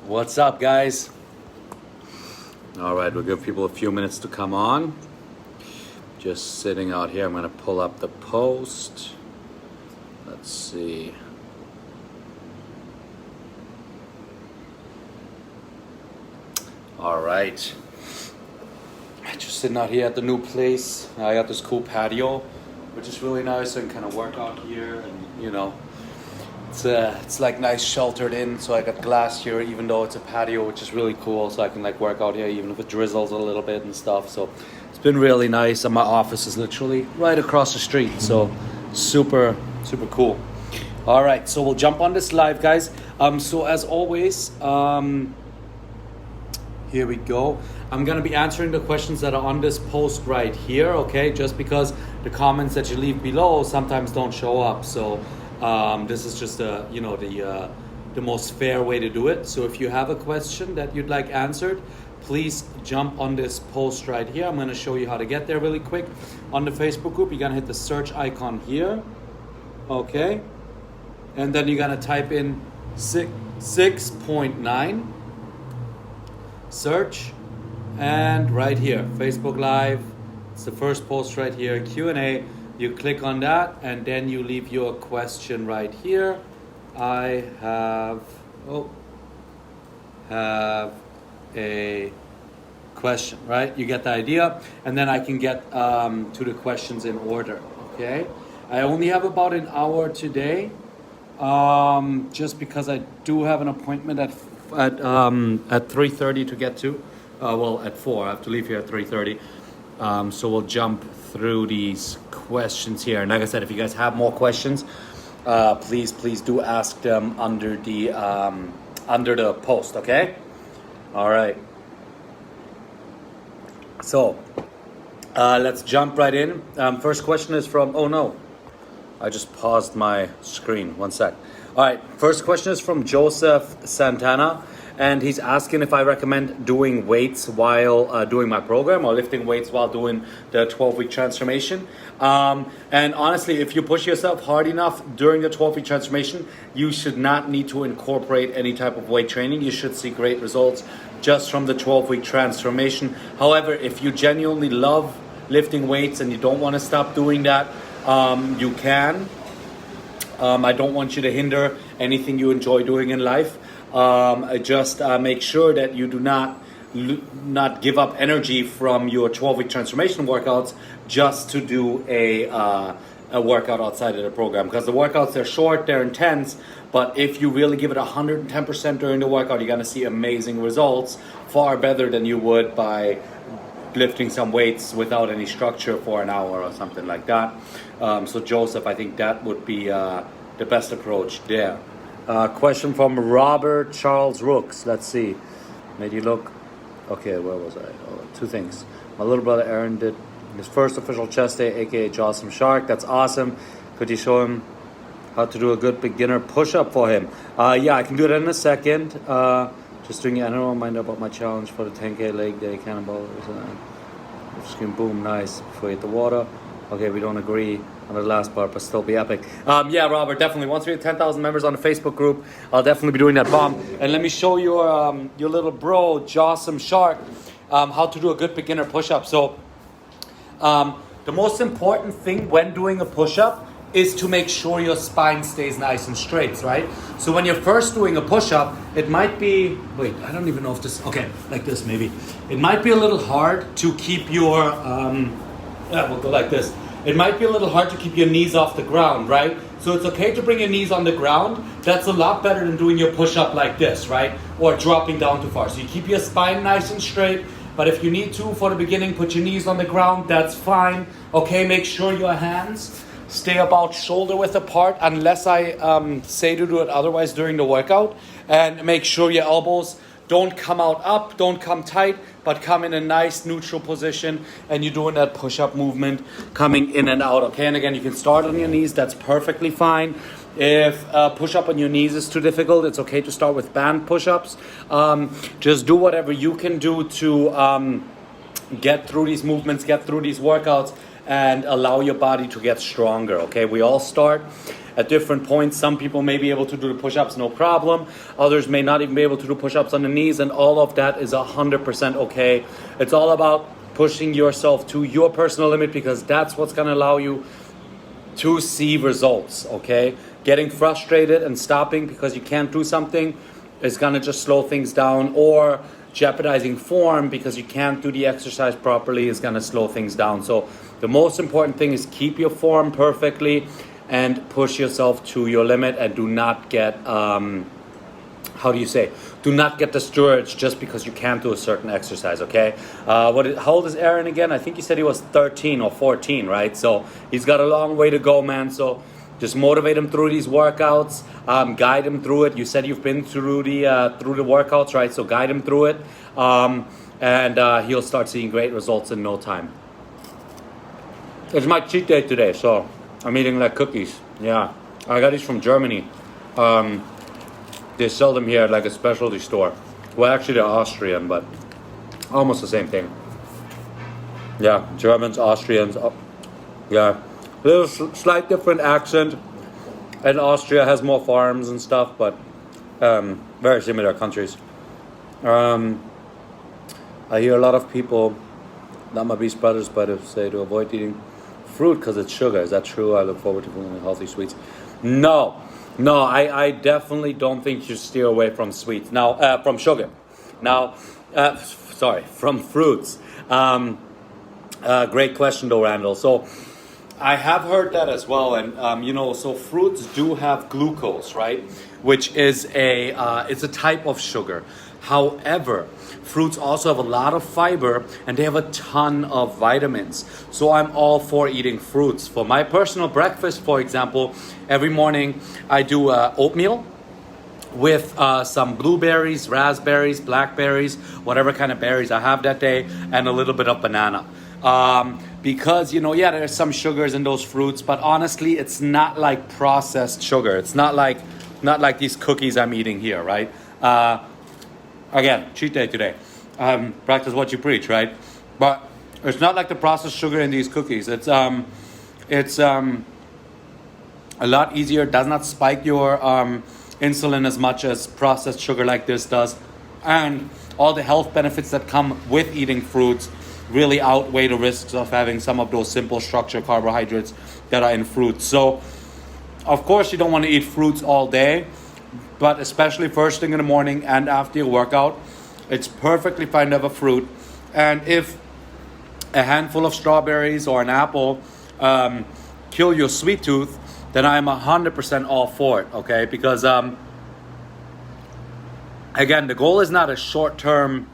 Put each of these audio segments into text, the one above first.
What's up, guys? All right, we'll give people a few minutes to come on. Just sitting out here. I'm going to pull up the post. Let's see. All right. Just sitting out here at the new place. I got this cool patio, which is really nice. I can kind of work out here, and it's like nice sheltered in. So I got glass here, even though it's a patio, which is really cool. So I can like work out here, even if it drizzles a little bit and stuff. So it's been really nice. And my office is literally right across the street. So super, super cool. All right, so we'll jump on this live, guys. So as always, here we go. I'm going to be answering the questions that are on this post right here, okay? Just because the comments that you leave below sometimes don't show up. So this is just the most fair way to do it. So if you have a question that you'd like answered, please jump on this post right here. I'm going to show you how to get there really quick. On the Facebook group, you're going to hit the search icon here, okay? And then you're going to type in 6.9, search, and right here, Facebook Live. It's the first post right here, Q&A. You click on that, and then you leave your question right here. I have a question, right? You get the idea, and then I can get to the questions in order, okay? I only have about an hour today, just because I do have an appointment at 3:30 to get to. At 4. I have to leave here at 3:30. So we'll jump through these questions here. And like I said, if you guys have more questions, please do ask them under the post, okay? All right. So let's jump right in. First question is from, oh no, I just paused my screen. One sec. All right, first question is from Joseph Santana. And he's asking if I recommend doing weights while doing my program or lifting weights while doing the 12-week transformation. And honestly, if you push yourself hard enough during the 12-week transformation, you should not need to incorporate any type of weight training. You should see great results just from the 12-week transformation. However, if you genuinely love lifting weights and you don't want to stop doing that, you can. I don't want you to hinder anything you enjoy doing in life. Just make sure that you do not give up energy from your 12-week transformation workouts just to do a workout outside of the program. Because the workouts, they're short, they're intense, but if you really give it 110% during the workout, you're going to see amazing results, far better than you would by lifting some weights without any structure for an hour or something like that. So Joseph, I think that would be the best approach there. Question from Robert Charles Rooks. Let's see. Made you look. Okay, where was I? Oh, two things. My little brother Aaron did his first official chest day, aka Jawsome Shark. That's awesome. Could you show him how to do a good beginner push-up for him? Yeah, I can do that in a second. Just doing it. I don't mind about my challenge for the 10K leg day cannonball. Screen boom, nice. Before you hit the water. Okay, we don't agree on the last part, but still be epic. Yeah, Robert, definitely. Once we hit 10,000 members on the Facebook group, I'll definitely be doing that bomb. And let me show your little bro, Jawsome Shark, how to do a good beginner push-up. So the most important thing when doing a push-up is to make sure your spine stays nice and straight, right? So when you're first doing a push-up, it might be, wait, I don't even know if this, okay, like this maybe. It might be a little hard to keep your, we'll go like this. It might be a little hard to keep your knees off the ground, right? So it's okay to bring your knees on the ground. That's a lot better than doing your push-up like this, right? Or dropping down too far. So you keep your spine nice and straight, but if you need to for the beginning, put your knees on the ground, that's fine. Okay, make sure your hands stay about shoulder width apart unless I say to do it otherwise during the workout. And make sure your elbows don't come out up, don't come tight, but come in a nice neutral position, and you're doing that push-up movement coming in and out, okay? And again, you can start on your knees, that's perfectly fine. If push-up on your knees is too difficult, it's okay to start with band push-ups. Just do whatever you can do to get through these movements, get through these workouts, and allow your body to get stronger, okay? We all start at different points. Some people may be able to do the push-ups no problem. Others may not even be able to do push-ups on the knees, and all of that is 100% okay. It's all about pushing yourself to your personal limit, because that's what's going to allow you to see results, okay? Getting frustrated and stopping because you can't do something is going to just slow things down, or jeopardizing form because you can't do the exercise properly is going to slow things down. So the most important thing is keep your form perfectly and push yourself to your limit, and do not get do not get discouraged just because you can't do a certain exercise, okay? How old is Aaron again? I think he said he was 13 or 14, right? So he's got a long way to go, man. So just motivate him through these workouts, guide him through it. You said you've been through the workouts, right? So guide him through it, and he'll start seeing great results in no time. It's my cheat day today, so I'm eating like cookies. Yeah, I got these from Germany. They sell them here at like a specialty store. Well, actually they're Austrian, but almost the same thing. Yeah, Germans, Austrians. Yeah, little slight different accent. And Austria has more farms and stuff, but very similar countries. I hear a lot of people, not my Beast Brothers, but say to avoid eating fruit because it's sugar. Is that true? I look forward to healthy sweets. No, I definitely don't think you steer away from sweets. Now, from sugar. Now, from fruits. Great question though, Randall. So I have heard that as well, and so fruits do have glucose, right? Which is it's a type of sugar. However, fruits also have a lot of fiber, and they have a ton of vitamins. So I'm all for eating fruits. For my personal breakfast, for example, every morning I do oatmeal with some blueberries, raspberries, blackberries, whatever kind of berries I have that day, and a little bit of banana. Because, there's some sugars in those fruits, but honestly, it's not like processed sugar. It's not like these cookies I'm eating here, right? Again, cheat day today. Practice what you preach, right? But it's not like the processed sugar in these cookies. It's a lot easier. It does not spike your insulin as much as processed sugar like this does. And all the health benefits that come with eating fruits really outweigh the risks of having some of those simple structured carbohydrates that are in fruits. So, of course, you don't want to eat fruits all day, but especially first thing in the morning and after your workout, it's perfectly fine to have a fruit. And if a handful of strawberries or an apple kill your sweet tooth, then I'm 100% all for it, okay? Because, again, the goal is not a short-term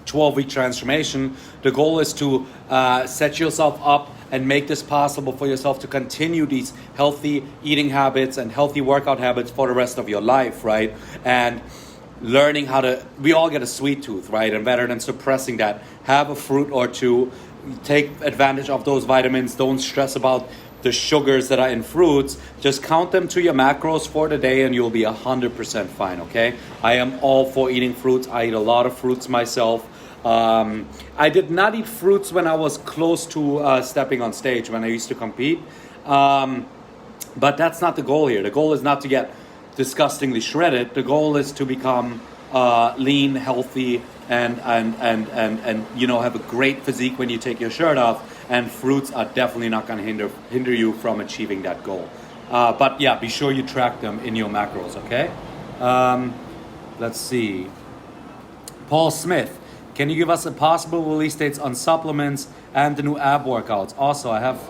12-week transformation. The goal is to set yourself up and make this possible for yourself to continue these healthy eating habits and healthy workout habits for the rest of your life, right? And learning we all get a sweet tooth, right? And better than suppressing that, have a fruit or two, take advantage of those vitamins, don't stress about the sugars that are in fruits, just count them to your macros for the day and you'll be 100% fine, okay? I am all for eating fruits. I eat a lot of fruits myself. I did not eat fruits when I was close to stepping on stage, when I used to compete. But that's not the goal here. The goal is not to get disgustingly shredded. The goal is to become lean, healthy, and have a great physique when you take your shirt off. And fruits are definitely not going to hinder you from achieving that goal. But yeah, be sure you track them in your macros, okay? Let's see. Paul Smith, can you give us a possible release dates on supplements and the new ab workouts? Also, I have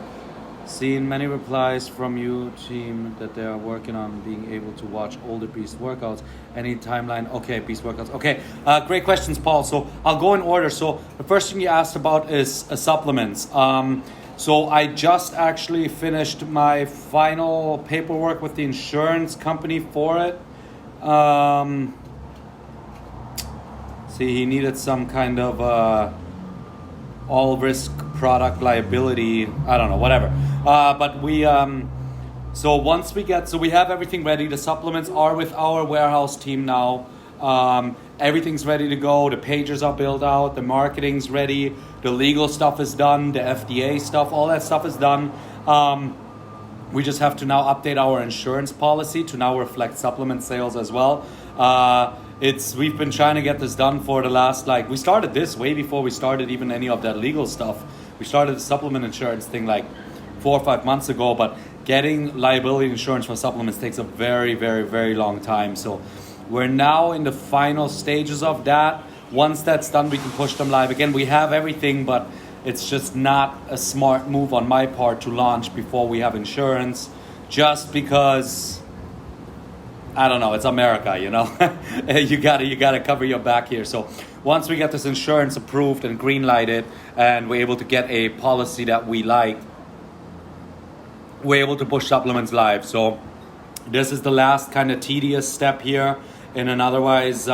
seen many replies from you, team, that they are working on being able to watch older Beast workouts. Any timeline? Okay, Beast workouts. Okay, great questions, Paul. So I'll go in order. So the first thing you asked about is supplements. So I just actually finished my final paperwork with the insurance company for it. See, he needed some kind of all-risk product liability. I don't know, whatever. But we, so we have everything ready. The supplements are with our warehouse team now. Everything's ready to go. The pages are built out. The marketing's ready. The legal stuff is done. The FDA stuff, all that stuff is done. We just have to now update our insurance policy to now reflect supplement sales as well. We've been trying to get this done for the last, we started this way before we started even any of that legal stuff. We started the supplement insurance thing 4 or 5 months ago, but getting liability insurance for supplements takes a very, very, very long time. So we're now in the final stages of that. Once that's done, we can push them live. Again, we have everything, but it's just not a smart move on my part to launch before we have insurance, just because, I don't know, it's America, you gotta cover your back here. So once we get this insurance approved and green lighted and we're able to get a policy that we like, we're able to push supplements live. So this is the last kind of tedious step here in an otherwise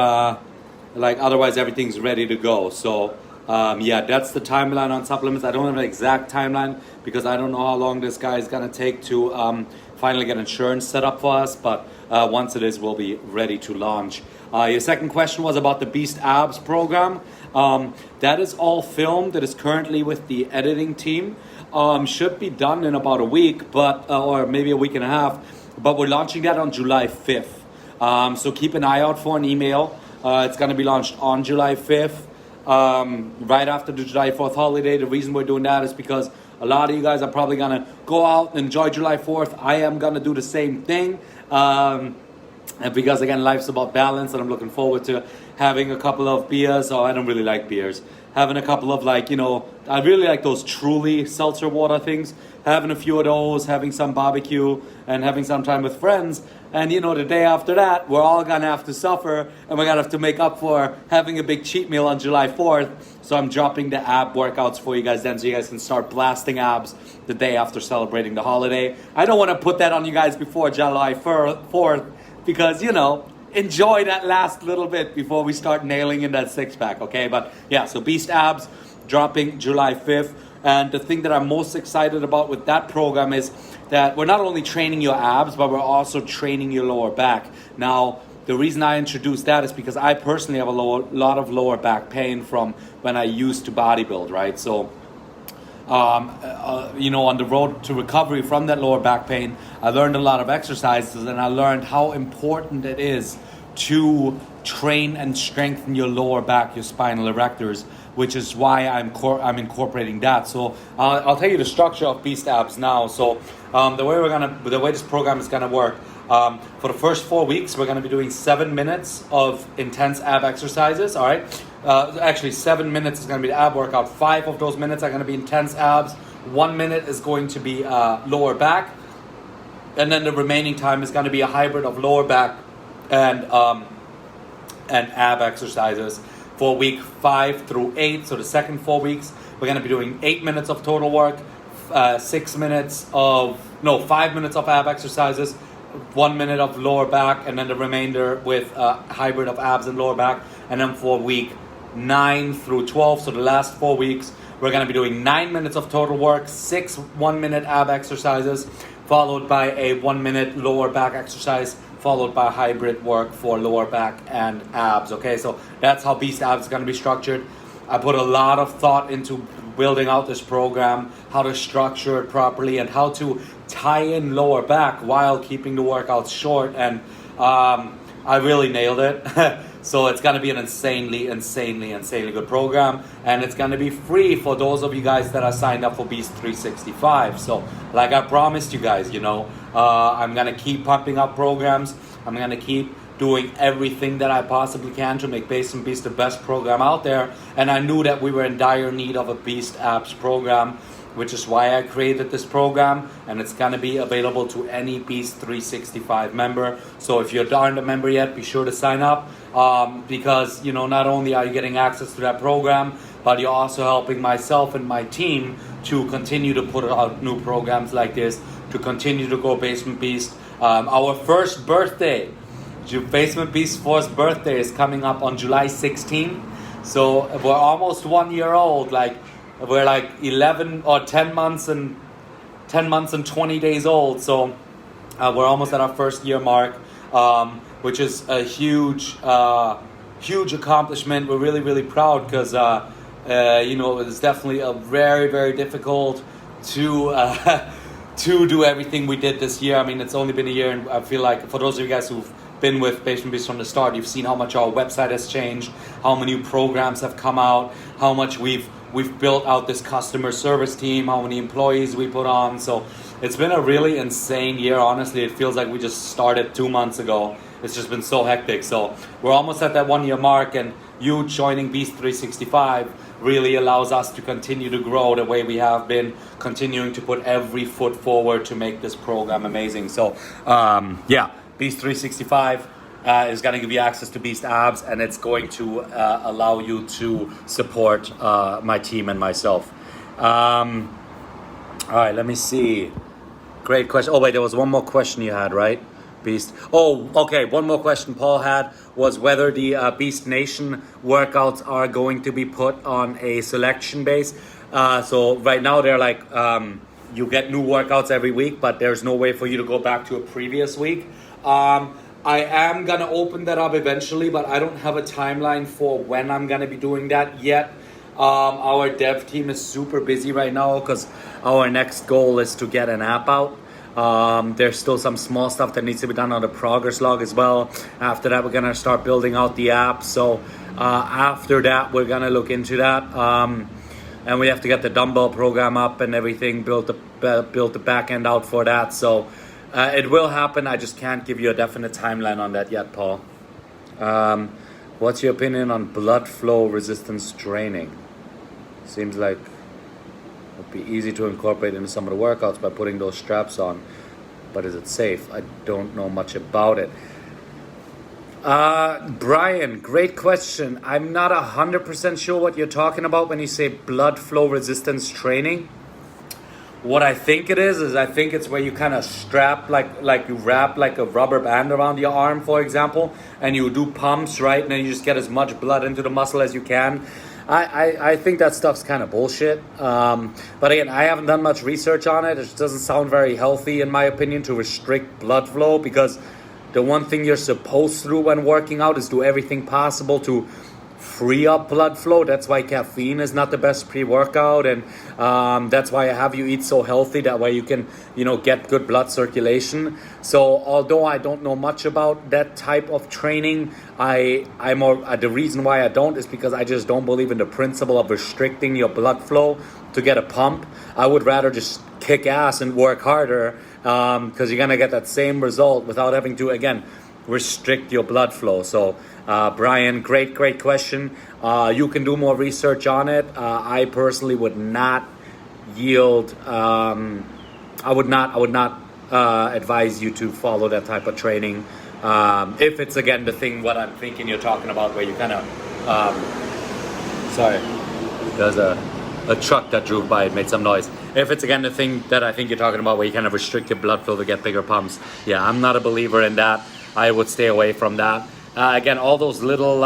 everything's ready to go. So that's the timeline on supplements. I don't have an exact timeline because I don't know how long this guy is gonna take to finally get insurance set up for us, but once it is, we'll be ready to launch. Your second question was about the Beast Abs program. That is all filmed. That is currently with the editing team. Should be done in about a week, or maybe a week and a half, but we're launching that on July 5th. So keep an eye out for an email. It's gonna be launched on July 5th. Right after the July 4th holiday. The reason we're doing that is because a lot of you guys are probably gonna go out and enjoy July 4th. I am gonna do the same thing. And because again, life's about balance, and I'm looking forward to having a couple of beers. I don't really like beers. Having a couple of I really like those Truly seltzer water things. Having a few of those, having some barbecue, and having some time with friends. And the day after that, we're all gonna have to suffer, and we're gonna have to make up for having a big cheat meal on July 4th. So I'm dropping the ab workouts for you guys then, so you guys can start blasting abs the day after celebrating the holiday. I don't want to put that on you guys before July 4th, because enjoy that last little bit before we start nailing in that six pack, okay? But yeah, so Beast Abs dropping July 5th. And the thing that I'm most excited about with that program is that we're not only training your abs, but we're also training your lower back. Now, the reason I introduced that is because I personally have a lot of lower back pain from when I used to bodybuild, right? So, on the road to recovery from that lower back pain, I learned a lot of exercises, and I learned how important it is to train and strengthen your lower back, your spinal erectors, which is why I'm incorporating that. So I'll tell you the structure of Beast Abs now. So the way this program is gonna work, for the first 4 weeks, we're gonna be doing 7 minutes of intense ab exercises. All right, actually 7 minutes is gonna be the ab workout. 5 of those minutes are gonna be intense abs. 1 minute is going to be lower back, and then the remaining time is gonna be a hybrid of lower back and ab exercises for week 5 through 8. So the second 4 weeks, we're going to be doing 8 minutes of total work, 5 minutes of ab exercises, 1 minute of lower back, and then the remainder with a hybrid of abs and lower back. And then for week 9 through 12, so the last 4 weeks, we're going to be doing 9 minutes of total work, 6 1-minute ab exercises, followed by a 1 minute lower back exercise, followed by hybrid work for lower back and abs. Okay, so that's how Beast Abs is going to be structured. I put a lot of thought into building out this program, how to structure it properly, and how to tie in lower back while keeping the workouts short. And I really nailed it. So it's going to be an insanely good program, and it's going to be free for those of you guys that are signed up for Beast 365. So like I promised you guys, I'm going to keep pumping up programs. I'm going to keep doing everything that I possibly can to make Based on Beast the best program out there. And I knew that we were in dire need of a Beast Abs program, which is why I created this program, and it's going to be available to any Beast 365 member. So if you aren't a member yet, be sure to sign up, because not only are you getting access to that program, but you're also helping myself and my team to continue to put out new programs like this, to continue to grow Basement Beast. Our first birthday, Basement Beast 4's birthday, is coming up on July 16th. So we're almost 1 year old. We're 11 or 10 months and 20 days old. So we're almost at our first year mark, which is a huge accomplishment. We're really, really proud because, it's definitely a very, very difficult to to do everything we did this year. I mean, it's only been a year, and I feel like for those of you guys who've been with Basement Beast from the start, you've seen how much our website has changed, how many new programs have come out, how much we've built out this customer service team, how many employees we put on. So it's been a really insane year. Honestly, it feels like we just started 2 months ago. It's just been so hectic. So we're almost at that 1 year mark, and you joining Beast 365 really allows us to continue to grow the way we have been, continuing to put every foot forward to make this program amazing. So Beast 365 is going to give you access to Beast Abs, and it's going to allow you to support my team and myself. All right, let me see. Great question. Oh wait, there was one more question you had, right? Beast. Oh, okay. One more question Paul had was whether the Beast Nation workouts are going to be put on a selection base. So right now they're like, you get new workouts every week, but there's no way for you to go back to a previous week. I am going to open that up eventually, but I don't have a timeline for when I'm going to be doing that yet. Our dev team is super busy right now because our next goal is to get an app out. There's still some small stuff that needs to be done on the progress log as well. After that, we're going to start building out the app. So after that, we're going to look into that. And we have to get the dumbbell program up and everything, build the back end out for that. So it will happen. I just can't give you a definite timeline on that yet, Paul. What's your opinion on blood flow resistance training? Seems like it'd be easy to incorporate into some of the workouts by putting those straps on, but is it safe? I don't know much about it. Brian, great question. I'm not 100% sure what you're talking about when you say blood flow resistance training. What I think it is I think it's where you kind of strap, like you wrap like a rubber band around your arm, for example, and you do pumps, right? And then you just get as much blood into the muscle as you can. I think that stuff's kind of bullshit. But again, I haven't done much research on it. It doesn't sound very healthy, in my opinion, to restrict blood flow, because the one thing you're supposed to do when working out is do everything possible to free up blood flow. That's why caffeine is not the best pre-workout, and that's why I have you eat so healthy. That way you can, get good blood circulation. So although I don't know much about that type of training, the reason why I don't is because I just don't believe in the principle of restricting your blood flow to get a pump. I would rather just kick ass and work harder, because you're gonna get that same result without having to, again, restrict your blood flow. So Brian, great question. You can do more research on it. I personally would not yield. I would not advise you to follow that type of training. If it's, again, the thing what I'm thinking you're talking about, where you kind of sorry, there's a truck that drove by. It made some noise. If it's, again, the thing that I think you're talking about, where you kind of restrict your blood flow to get bigger pumps, yeah, I'm not a believer in that. I would stay away from that. Again, all those little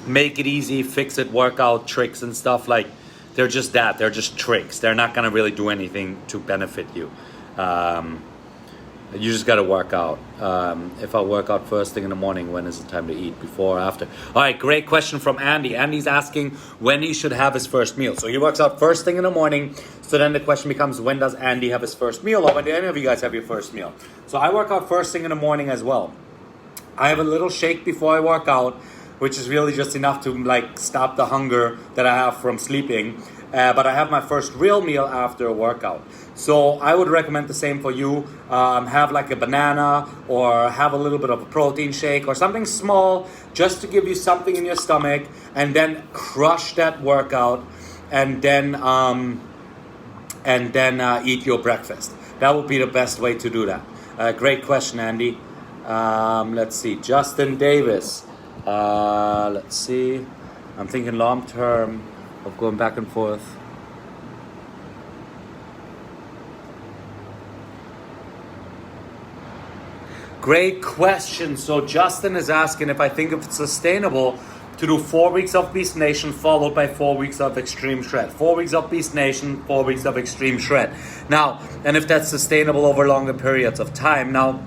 make it easy, fix it workout tricks and stuff, like, they're just that. They're just tricks. They're not going to really do anything to benefit you. You just got to work out. If I work out first thing in the morning, when is the time to eat? Before or after? All right, great question from Andy. Andy's asking when he should have his first meal. So he works out first thing in the morning. So then the question becomes, when does Andy have his first meal? Or when do any of you guys have your first meal? So I work out first thing in the morning as well. I have a little shake before I work out, which is really just enough to stop the hunger that I have from sleeping. But I have my first real meal after a workout. So I would recommend the same for you. Have like a banana, or have a little bit of a protein shake or something small, just to give you something in your stomach, and then crush that workout, and then eat your breakfast. That would be the best way to do that. Great question, Andy. Let's see, Justin Davis. Let's see. I'm thinking long term of going back and forth. Great question. So Justin is asking if I think it's sustainable to do 4 weeks of Beast Nation followed by 4 weeks of Extreme Shred. 4 weeks of Beast Nation, 4 weeks of Extreme Shred. Now, and if that's sustainable over longer periods of time. Now,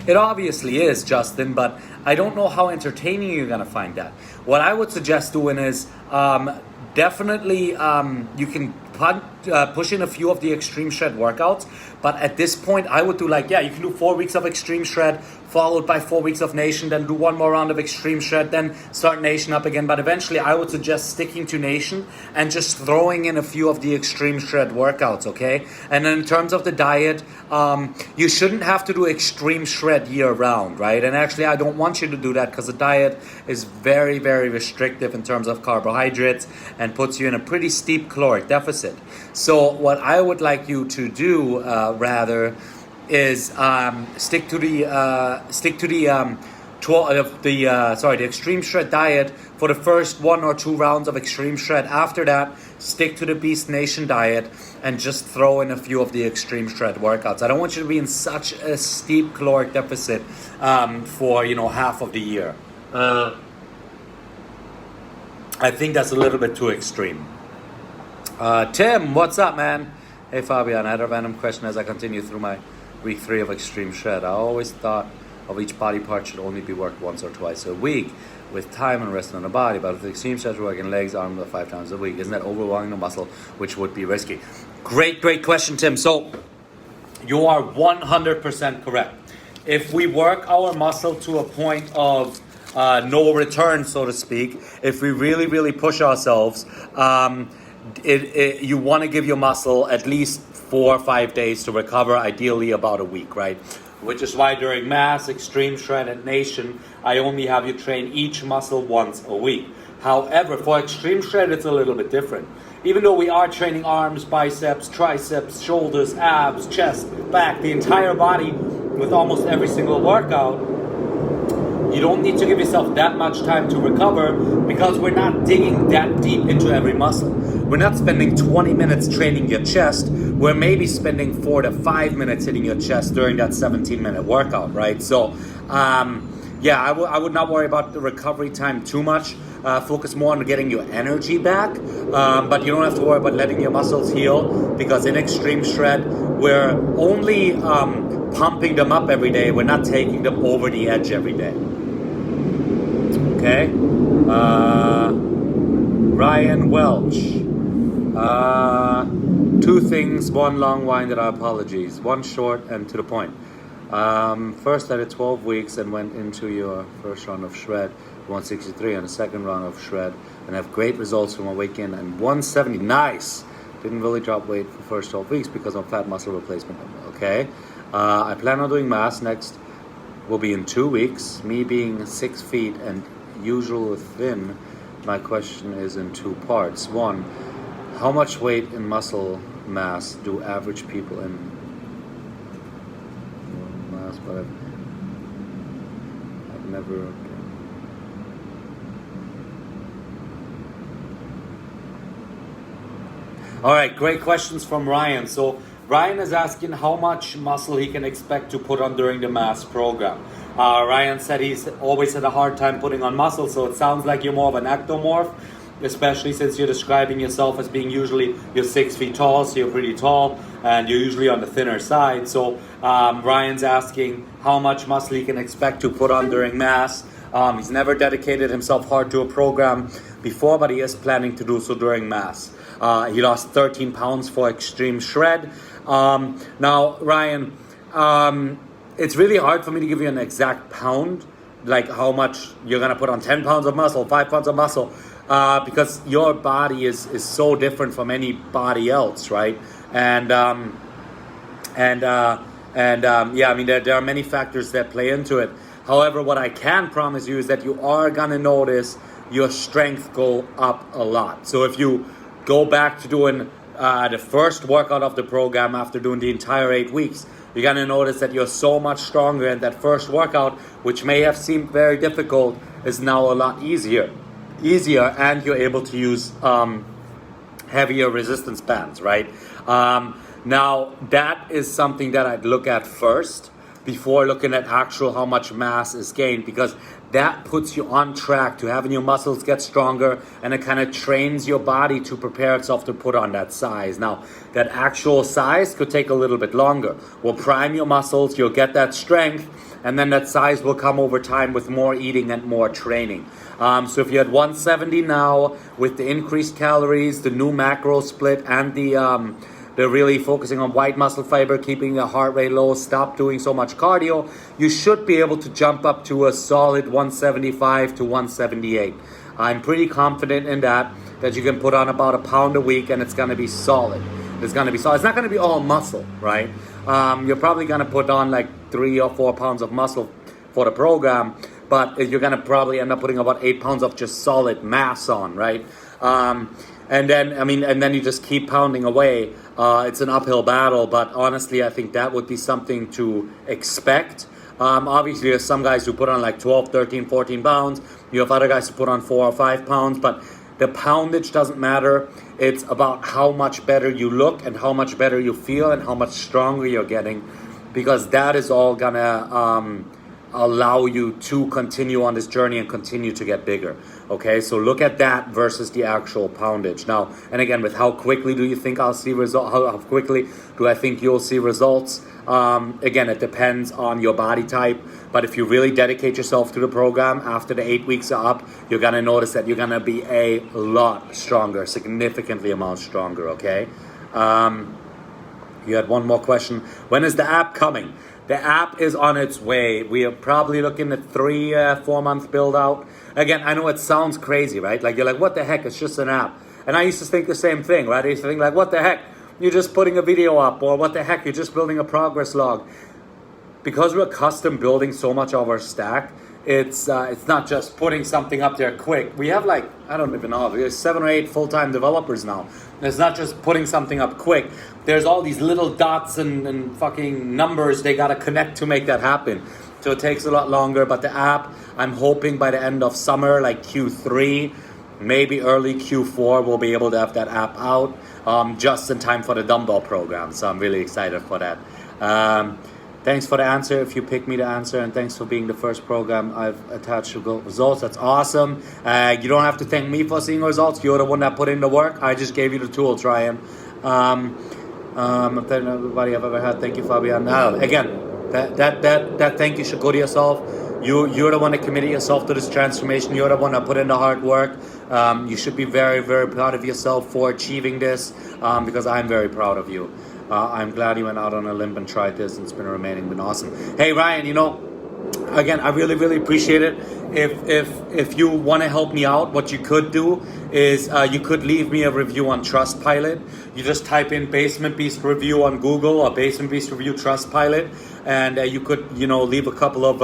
it obviously is, Justin, but I don't know how entertaining you're going to find that. What I would suggest doing is definitely you can push in a few of the extreme shred workouts. But at this point, I would do you can do 4 weeks of extreme shred, followed by 4 weeks of nation, then do one more round of extreme shred, then start nation up again. But eventually, I would suggest sticking to nation and just throwing in a few of the extreme shred workouts, okay? And then in terms of the diet, you shouldn't have to do extreme shred year round, right? And actually, I don't want you to do that because the diet is very, very restrictive in terms of carbohydrates and puts you in a pretty steep caloric deficit. So what I would like you to do rather is stick to the extreme shred diet for the first 1 or 2 rounds of extreme shred. After that, stick to the Beast Nation diet and just throw in a few of the extreme shred workouts. I don't want you to be in such a steep caloric deficit for half of the year. I think that's a little bit too extreme. Tim, what's up, man? Hey, Fabian, I had a random question as I continue through my week 3 of extreme shred. I always thought of each body part should only be worked once or twice a week with time and rest on the body. But with extreme shred working legs, arms 5 times a week, isn't that overwhelming the muscle, which would be risky? Great question, Tim. So you are 100% correct. If we work our muscle to a point of no return, so to speak, if we really, really push ourselves, you want to give your muscle at least 4 or 5 days to recover, ideally about a week, right? Which is why during mass, extreme shred, and nation, I only have you train each muscle once a week. However, for extreme shred, it's a little bit different. Even though we are training arms, biceps, triceps, shoulders, abs, chest, back, the entire body with almost every single workout, you don't need to give yourself that much time to recover because we're not digging that deep into every muscle. We're not spending 20 minutes training your chest. We're maybe spending 4 to 5 minutes hitting your chest during that 17-minute workout, right? So, I would not worry about the recovery time too much. Focus more on getting your energy back. But you don't have to worry about letting your muscles heal because in extreme shred, we're only pumping them up every day. We're not taking them over the edge every day. Okay? Ryan Welch. 2 things, 1 long-winded apologies, 1 short and to the point. First, I did 12 weeks and went into your first round of shred, 163, and the second round of shred, and have great results from my weight gain and 170. Nice! Didn't really drop weight for the first 12 weeks because of fat muscle replacement. Okay? I plan on doing mass next will be in 2 weeks. Me being 6 feet and usually thin, my question is in 2 parts. 1, how much weight in muscle mass do average people in mass? But I've never. All right, great questions from Ryan. So Ryan is asking how much muscle he can expect to put on during the mass program. Ryan said he's always had a hard time putting on muscle, so it sounds like you're more of an ectomorph, especially since you're describing yourself as being you're 6 feet tall, so you're pretty tall, and you're usually on the thinner side. So Ryan's asking how much muscle he can expect to put on during mass. He's never dedicated himself hard to a program before, but he is planning to do so during mass. He lost 13 pounds for extreme shred. Now, Ryan, it's really hard for me to give you an exact pound, like how much you're going to put on 10 pounds of muscle, 5 pounds of muscle, because your body is so different from anybody else, right? There are many factors that play into it. However, what I can promise you is that you are going to notice your strength go up a lot. So if you go back to doing the first workout of the program after doing the entire 8 weeks, you're going to notice that you're so much stronger, and that first workout, which may have seemed very difficult, is now a lot easier, and you're able to use heavier resistance bands, right? Now, that is something that I'd look at first before looking at actual how much mass is gained, because that puts you on track to having your muscles get stronger, and it kind of trains your body to prepare itself to put on that size. Now, that actual size could take a little bit longer. We'll prime your muscles, you'll get that strength, and then that size will come over time with more eating and more training. So if you're at 170 now with the increased calories, the new macro split, and they're really focusing on white muscle fiber, keeping the heart rate low, stop doing so much cardio, you should be able to jump up to a solid 175 to 178. I'm pretty confident in that you can put on about a pound a week and it's going to be solid. It's going to be solid. It's not going to be all muscle, right? You're probably going to put on like 3 or 4 pounds of muscle for the program, but you're going to probably end up putting about 8 pounds of just solid mass on, right? And then you just keep pounding away. It's an uphill battle, but honestly, I think that would be something to expect. Obviously, there's some guys who put on like 12, 13, 14 pounds. You have other guys who put on 4 or 5 pounds, but the poundage doesn't matter. It's about how much better you look and how much better you feel and how much stronger you're getting, because that is all gonna allow you to continue on this journey and continue to get bigger. Okay, so look at that versus the actual poundage. Now, and again, with how quickly do you think I'll see results? How quickly do I think you'll see results? Again, it depends on your body type. But if you really dedicate yourself to the program, after the 8 weeks are up, you're gonna notice that you're gonna be a lot stronger, significantly amount stronger. Okay. You had one more question. When is the app coming? The app is on its way. We are probably looking at 3-4 month build out. Again, I know it sounds crazy, right? Like you're like, what the heck? It's just an app. And I used to think the same thing, right? I used to think like, what the heck? You're just putting a video up, or what the heck? You're just building a progress log. Because we're custom building so much of our stack, it's not just putting something up there quick. We have like, I don't even know, there's 7 or 8 full-time developers now. It's not just putting something up quick. There's all these little dots and fucking numbers they gotta connect to make that happen. So it takes a lot longer, but the app, I'm hoping by the end of summer, like Q3, maybe early Q4, we'll be able to have that app out just in time for the dumbbell program. So I'm really excited for that. Thanks for the answer if you picked me to answer, and thanks for being the first program I've attached to results. That's awesome. You don't have to thank me for seeing results. You're the one that put in the work. I just gave you the tools, Ryan. I'm telling everybody I've ever had. Thank you, Fabian. Now, again, that thank you should go to yourself. You're the one that committed yourself to this transformation. You're the one that put in the hard work. You should be very, very proud of yourself for achieving this, because I'm very proud of you. I'm glad you went out on a limb and tried this, and it's been awesome. Hey, Ryan, again, I really, really appreciate it. If you want to help me out, what you could do is you could leave me a review on Trustpilot. You just type in Basement Beast Review on Google or Basement Beast Review Trustpilot, and you could, leave a couple of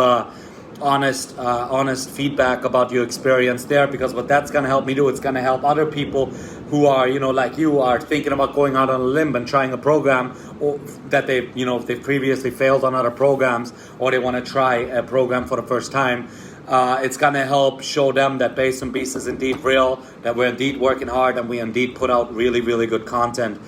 honest feedback about your experience there, because what that's going to help me do, it's going to help other people who are, like you are thinking about going out on a limb and trying a program, or that they've previously failed on other programs, or they want to try a program for the first time. It's going to help show them that Basement Beast is indeed real, that we're indeed working hard, and we indeed put out really, really good content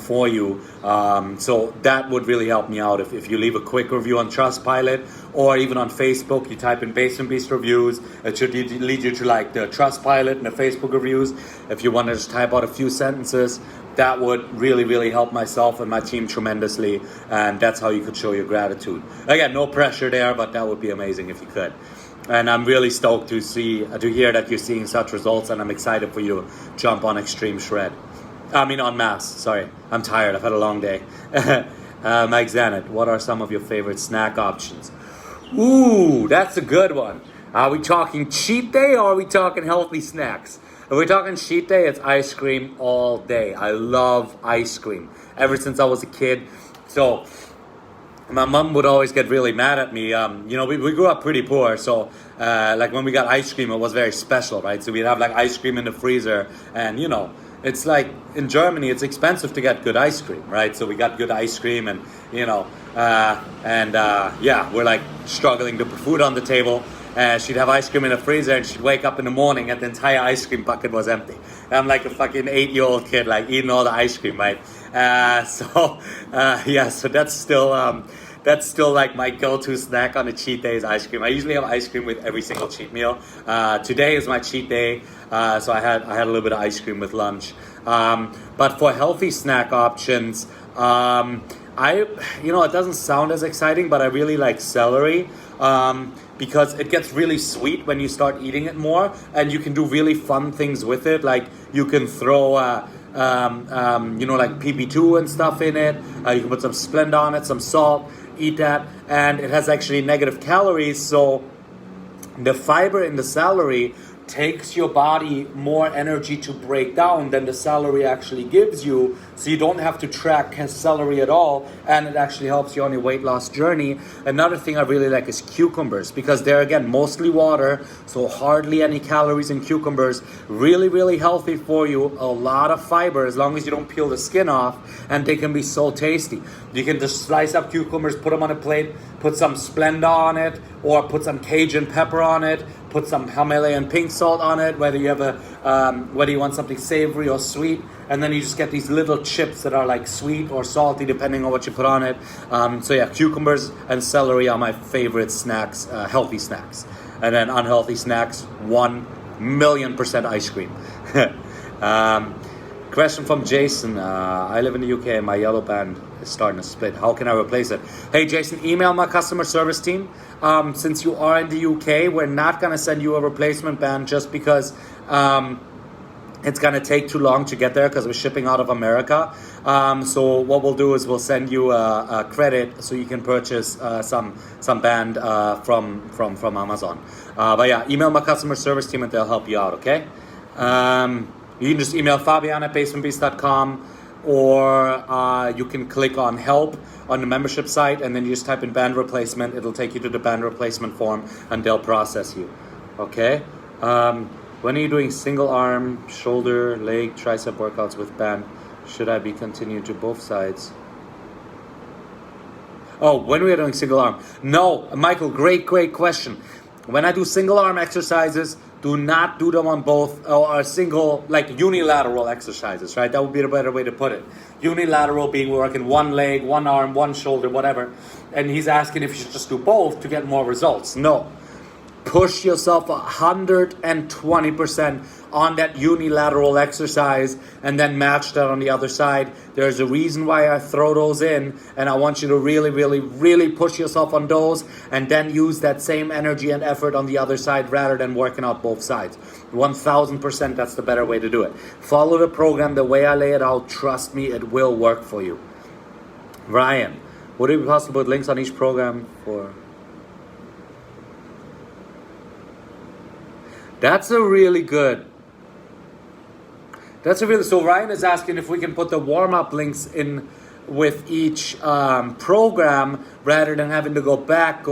for you. So that would really help me out if you leave a quick review on Trustpilot, or even on Facebook. You type in Basement Beast Reviews. It should lead you to like the Trustpilot and the Facebook reviews. If you want to just type out a few sentences, that would really, really help myself and my team tremendously. And that's how you could show your gratitude. Again, no pressure there, but that would be amazing if you could. And I'm really stoked to hear that you're seeing such results, and I'm excited for you to jump on Extreme Shred. On Mass, sorry. I'm tired, I've had a long day. Mike Zanet, what are some of your favorite snack options? Ooh, that's a good one. Are we talking cheat day, or are we talking healthy snacks? If we're talking cheat day, it's ice cream all day. I love ice cream ever since I was a kid. So my mom would always get really mad at me. We grew up pretty poor, so like when we got ice cream, it was very special, right? So we'd have like ice cream in the freezer, and it's like in Germany, it's expensive to get good ice cream, right? So we got good ice cream, and we're like struggling to put food on the table. She'd have ice cream in the freezer, and she'd wake up in the morning and the entire ice cream bucket was empty. And I'm like a fucking 8-year-old kid, like eating all the ice cream, right? So that's still like my go-to snack on a cheat day is ice cream. I usually have ice cream with every single cheat meal. Today is my cheat day, so I had a little bit of ice cream with lunch. But for healthy snack options, it doesn't sound as exciting, but I really like celery because it gets really sweet when you start eating it more, and you can do really fun things with it. Like you can throw, like PP2 and stuff in it. You can put some Splenda on it, some salt, eat that, and it has actually negative calories. So the fiber in the celery takes your body more energy to break down than the celery actually gives you, so you don't have to track celery at all, and it actually helps you on your weight loss journey. Another thing I really like is cucumbers, because they're, again, mostly water, so hardly any calories in cucumbers. Really, really healthy for you. A lot of fiber, as long as you don't peel the skin off, and they can be so tasty. You can just slice up cucumbers, put them on a plate, put some Splenda on it, or put some Cajun pepper on it, put some Himalayan pink salt on it, whether you want something savory or sweet, and then you just get these little chips that are like sweet or salty depending on what you put on it. Cucumbers and celery are my favorite snacks, healthy snacks. And then unhealthy snacks, 1,000,000% ice cream. Question from Jason. I live in the UK and my yellow band is starting to split. How can I replace it? Hey Jason, email my customer service team. Since you are in the UK, we're not going to send you a replacement band just because it's going to take too long to get there because we're shipping out of America. So what we'll do is we'll send you a credit so you can purchase some band from Amazon. Email my customer service team and they'll help you out, okay? You can just email Fabian@basementbeast.com, or you can click on help on the membership site, and then you just type in band replacement. It'll take you to the band replacement form and they'll process you. Okay? When are you doing single arm, shoulder, leg, tricep workouts with band? Should I be continuing to both sides? Oh, when we are doing single arm? No, Michael, great question. When I do single arm exercises, do not do them on both, or single, like unilateral exercises, right? That would be the better way to put it. Unilateral being we're working one leg, one arm, one shoulder, whatever. And he's asking if you should just do both to get more results. No. Push yourself 120% on that unilateral exercise and then match that on the other side. There's a reason why I throw those in, and I want you to really, really, really push yourself on those and then use that same energy and effort on the other side rather than working out both sides. 1000%, that's the better way to do it. Follow the program the way I lay it out. Trust me, it will work for you. Ryan, would it be possible with links on each program for... So Ryan is asking if we can put the warm-up links in with each program rather than having to go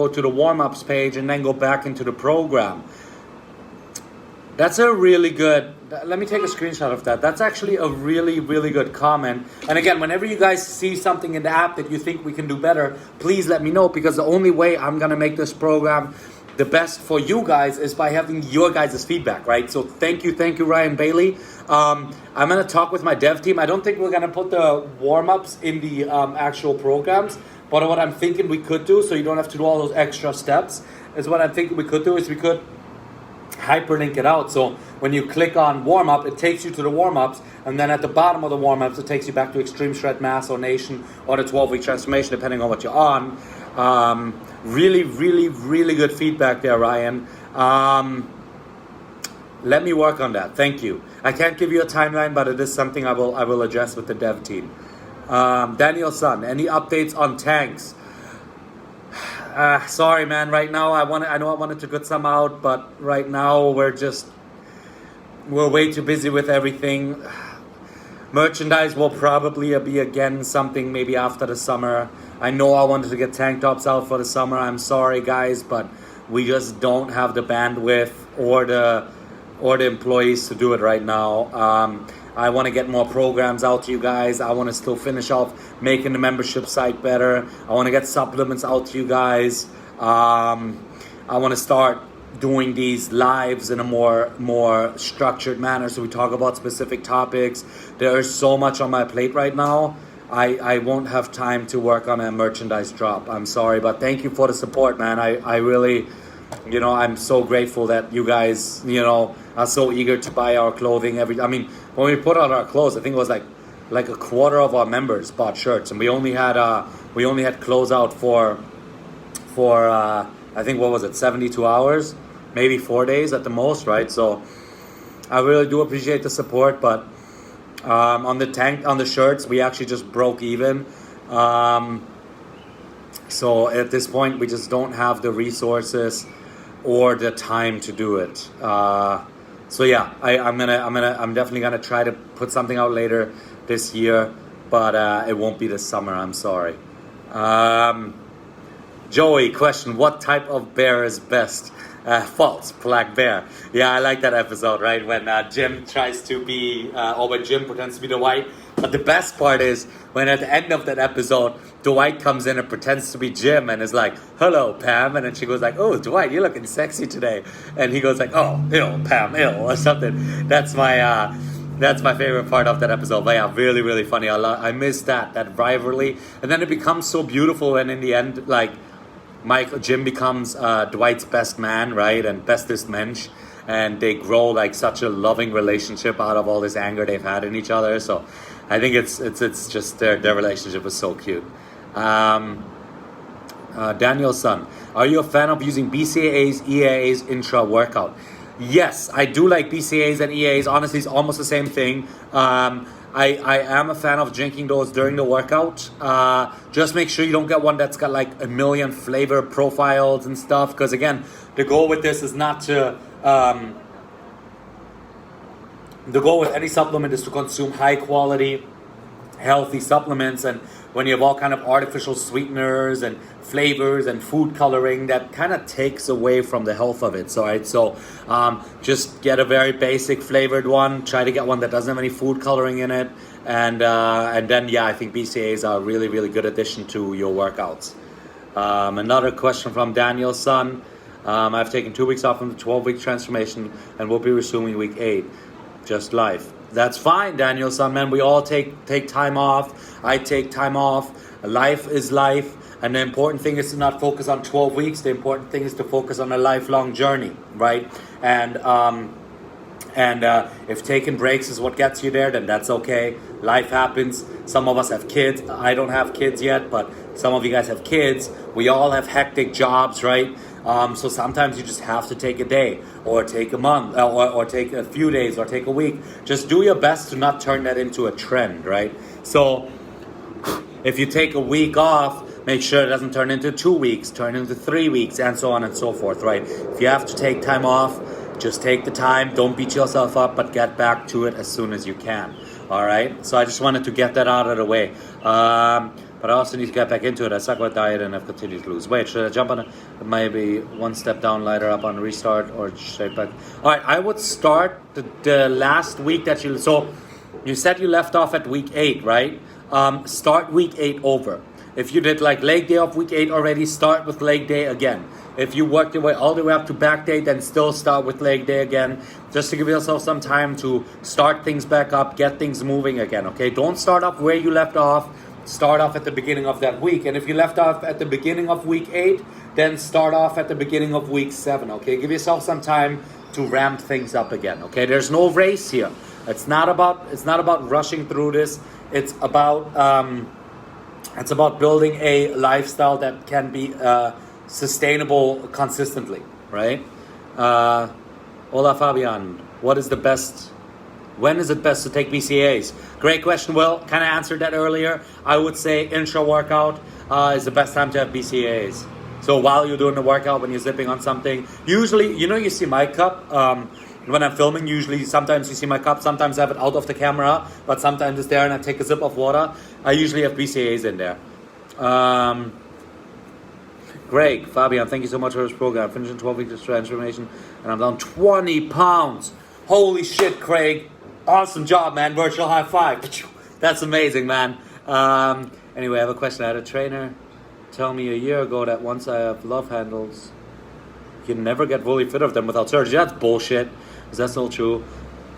to the warm-ups page and then go back into the program. That's a really good, let me take a screenshot of that. That's actually a really, really good comment. And again, whenever you guys see something in the app that you think we can do better, please let me know, because the only way I'm going to make this program the best for you guys is by having your guys' feedback, right? So thank you, Ryan Bailey. I'm going to talk with my dev team. I don't think we're going to put the warm-ups in the actual programs, but what I'm thinking we could do, so you don't have to do all those extra steps, is what I'm thinking we could do is we could hyperlink it out. So when you click on warm-up, it takes you to the warm-ups, and then at the bottom of the warm-ups, it takes you back to Extreme Shred Mass or Nation or the 12-week transformation, depending on what you're on. Really, really, really good feedback there, Ryan. Let me work on that. Thank you. I can't give you a timeline, but it is something I will address with the dev team. Daniel Sun, any updates on tanks? Sorry, man. Right now, I know I wanted to get some out, but right now we're way too busy with everything. Merchandise will probably be again something maybe after the summer. I know I wanted to get tank tops out for the summer. I'm sorry, guys, but we just don't have the bandwidth or the employees to do it right now. I want to get more programs out to you guys. I want to still finish off making the membership site better. I want to get supplements out to you guys. I want to start doing these lives in a more structured manner, so we talk about specific topics. There is so much on my plate right now. I won't have time to work on a merchandise drop. I'm sorry, but thank you for the support, man. I really, I'm so grateful that you guys, are so eager to buy our clothing when we put out our clothes, I think it was like like a quarter of our members bought shirts, and we only had closeout for I think, what was it, 72 hours, maybe 4 days at the most, right? So I really do appreciate the support, but on the shirts, we actually just broke even. So at this point, we just don't have the resources or the time to do it. So yeah, I'm definitely gonna try to put something out later this year, but it won't be this summer. I'm sorry. Joey, question: what type of bear is best? False, black bear. Yeah, I like that episode, right? When Jim tries to be, or when Jim pretends to be Dwight. But the best part is when at the end of that episode, Dwight comes in and pretends to be Jim and is like, "Hello, Pam," and then she goes like, "Oh, Dwight, you're looking sexy today," and he goes like, "Oh, ill, Pam, ill," or something. That's my favorite part of that episode. But yeah, really, really funny. I miss that rivalry, and then it becomes so beautiful, and in the end, like, Jim becomes Dwight's best man, right, and bestest mensch, and they grow like such a loving relationship out of all this anger they've had in each other. So I think it's just their relationship is so cute. Daniel's son, are you a fan of using BCAAs, EAAs intra workout? Yes, I do like BCAAs and EAAs. Honestly, it's almost the same thing. I am a fan of drinking those during the workout. Just make sure you don't get one that's got like a million flavor profiles and stuff. Because again, the goal with this is not to... the goal with any supplement is to consume high quality, healthy supplements. And when you have all kind of artificial sweeteners and flavors and food coloring, that kind of takes away from the health of it. So, right, just get a very basic flavored one. Try to get one that doesn't have any food coloring in it, and then yeah, I think BCAAs are a really, really good addition to your workouts. Another question from Daniel's son. I've taken 2 weeks off from the 12-week transformation and will be resuming week 8. Just life. That's fine, Daniel's son, man. We all take time off. I take time off. Life is life. And the important thing is to not focus on 12 weeks. The important thing is to focus on a lifelong journey, right? And if taking breaks is what gets you there, then that's okay. Life happens. Some of us have kids. I don't have kids yet, but some of you guys have kids. We all have hectic jobs, right? So sometimes you just have to take a day or take a month or take a few days or take a week. Just do your best to not turn that into a trend, right? So if you take a week off, make sure it doesn't turn into 2 weeks, turn into 3 weeks, and so on and so forth, right? If you have to take time off, just take the time. Don't beat yourself up, but get back to it as soon as you can, all right? So I just wanted to get that out of the way. But I also need to get back into it. I suck with diet and I've continued to lose weight. Should I jump on it? Maybe one step down, lighter up on restart, or straight back? All right, I would start the last week that you... So you said you left off at week 8, right? Start week 8 over. If you did like leg day of week 8 already, start with leg day again. If you worked your way all the way up to back day, then still start with leg day again, just to give yourself some time to start things back up, get things moving again, okay? Don't start off where you left off. Start off at the beginning of that week. And if you left off at the beginning of week 8, then start off at the beginning of week 7, okay? Give yourself some time to ramp things up again, okay? There's no race here. It's not about rushing through this. It's about building a lifestyle that can be sustainable consistently, right? Hola Fabian, when is it best to take BCAAs? Great question. Well, kind of answered that earlier. I would say intra-workout is the best time to have BCAAs. So while you're doing the workout, when you're zipping on something, usually, you see my cup. When I'm filming, sometimes you see my cup. Sometimes I have it out of the camera, but sometimes it's there and I take a sip of water. I usually have BCAAs in there. Greg, Fabian, thank you so much for this program. Finishing 12 weeks transformation and I'm down 20 pounds. Holy shit, Craig. Awesome job, man. Virtual high five. That's amazing, man. Anyway, I have a question. I had a trainer tell me a year ago that once I have love handles, you can never get fully fit of them without surgery. That's bullshit. Is that still true?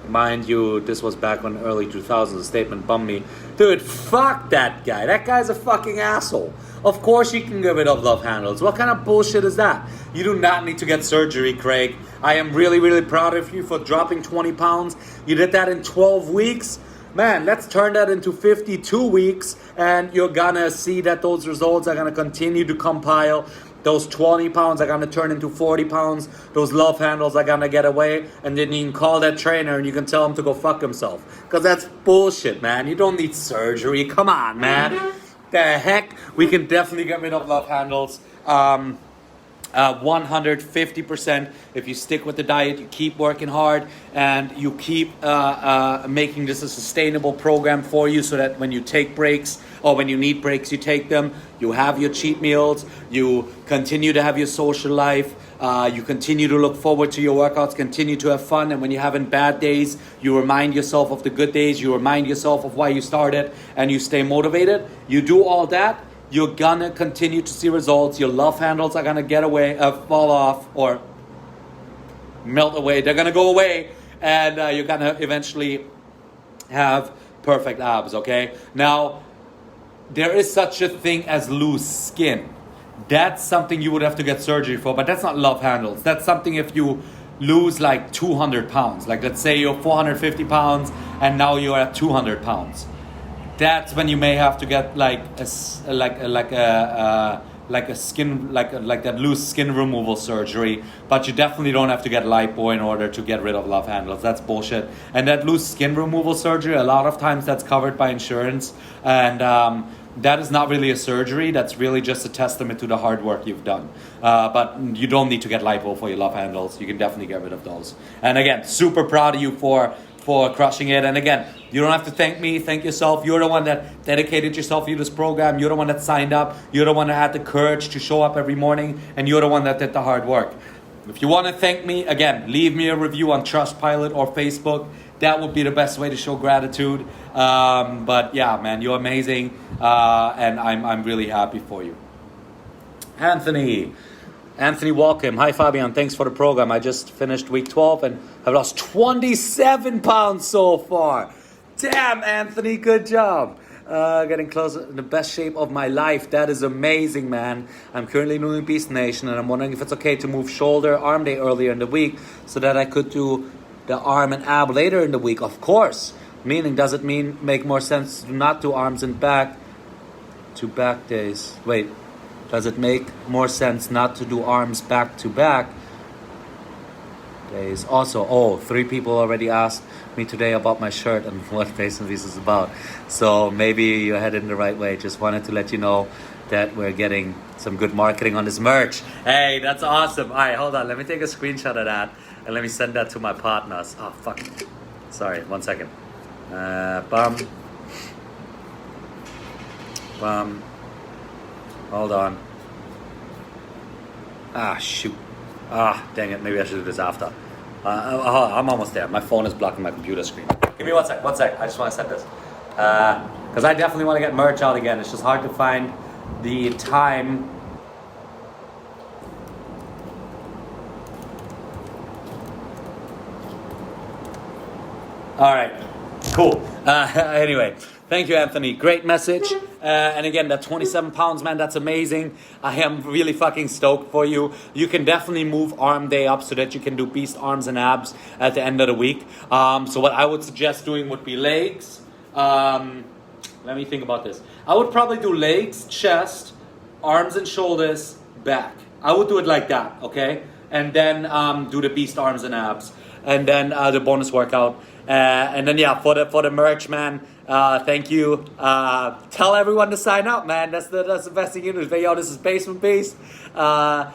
Mind you, this was back when early 2000s. The statement bummed me. Dude, fuck that guy. That guy's a fucking asshole. Of course you can get rid of love handles. What kind of bullshit is that? You do not need to get surgery, Craig. I am really, really proud of you for dropping 20 pounds. You did that in 12 weeks. Man, let's turn that into 52 weeks, and you're gonna see that those results are gonna continue to compile. Those 20 pounds are gonna turn into 40 pounds. Those love handles are gonna get away, and then you can call that trainer and you can tell him to go fuck himself. Because that's bullshit, man. You don't need surgery. Come on, man. The heck? We can definitely get rid of love handles. 150% if you stick with the diet, you keep working hard, and you keep making this a sustainable program for you, so that when you take breaks or when you need breaks, you take them. You have your cheat meals, you continue to have your social life, you continue to look forward to your workouts, continue to have fun, and when you're having bad days, you remind yourself of the good days, you remind yourself of why you started, and you stay motivated. You do all that, you're gonna continue to see results. Your love handles are gonna get away, fall off, or melt away. They're gonna go away, and you're gonna eventually have perfect abs, okay? Now, there is such a thing as loose skin. That's something you would have to get surgery for, but that's not love handles. That's something if you lose like 200 pounds. Like, let's say you're 450 pounds, and now you're at 200 pounds. That's when you may have to get like that loose skin removal surgery, but you definitely don't have to get lipo in order to get rid of love handles. That's bullshit. And that loose skin removal surgery, a lot of times that's covered by insurance, and that is not really a surgery. That's really just a testament to the hard work you've done. But you don't need to get lipo for your love handles. You can definitely get rid of those. And again, super proud of you for crushing it. And again, you don't have to thank me, thank yourself. You're the one that dedicated yourself to this program. You're the one that signed up. You're the one that had the courage to show up every morning, and you're the one that did the hard work. If you want to thank me, again, leave me a review on Trustpilot or Facebook. That would be the best way to show gratitude. But yeah, man, you're amazing, and I'm really happy for you. Anthony Walkham. Hi, Fabian. Thanks for the program. I just finished week 12 and I've lost 27 pounds so far. Damn, Anthony, good job. Getting closer to the best shape of my life. That is amazing, man. I'm currently doing Beast Nation, and I'm wondering if it's okay to move shoulder arm day earlier in the week so that I could do the arm and ab later in the week. Of course. Meaning, does it make more sense to not do arms and back to back days? Wait. Does it make more sense not to do arms back to back days? Also, 3 people already asked me today about my shirt and what Face and Visa is about. So maybe you're headed in the right way. Just wanted to let you know that we're getting some good marketing on this merch. Hey, that's awesome. All right, hold on. Let me take a screenshot of that and let me send that to my partners. Oh, fuck. Sorry, 1 second. Bum. Hold on. Shoot. Dang it. Maybe I should do this after. I'm almost there. My phone is blocking my computer screen. Give me 1 sec. I just want to set this. Because I definitely want to get merch out again. It's just hard to find the time. All right. Cool. Anyway. Thank you, Anthony. Great message. And again, that 27 pounds, man, that's amazing. I am really fucking stoked for you. You can definitely move arm day up so that you can do beast arms and abs at the end of the week. So what I would suggest doing would be legs. Let me think about this. I would probably do legs, chest, arms and shoulders, back. I would do it like that, okay? And then do the beast arms and abs. And then the bonus workout. And then, yeah, for the merch, man, thank you. Tell everyone to sign up, man. That's the best thing you do. Yo, this is Basement Beast. And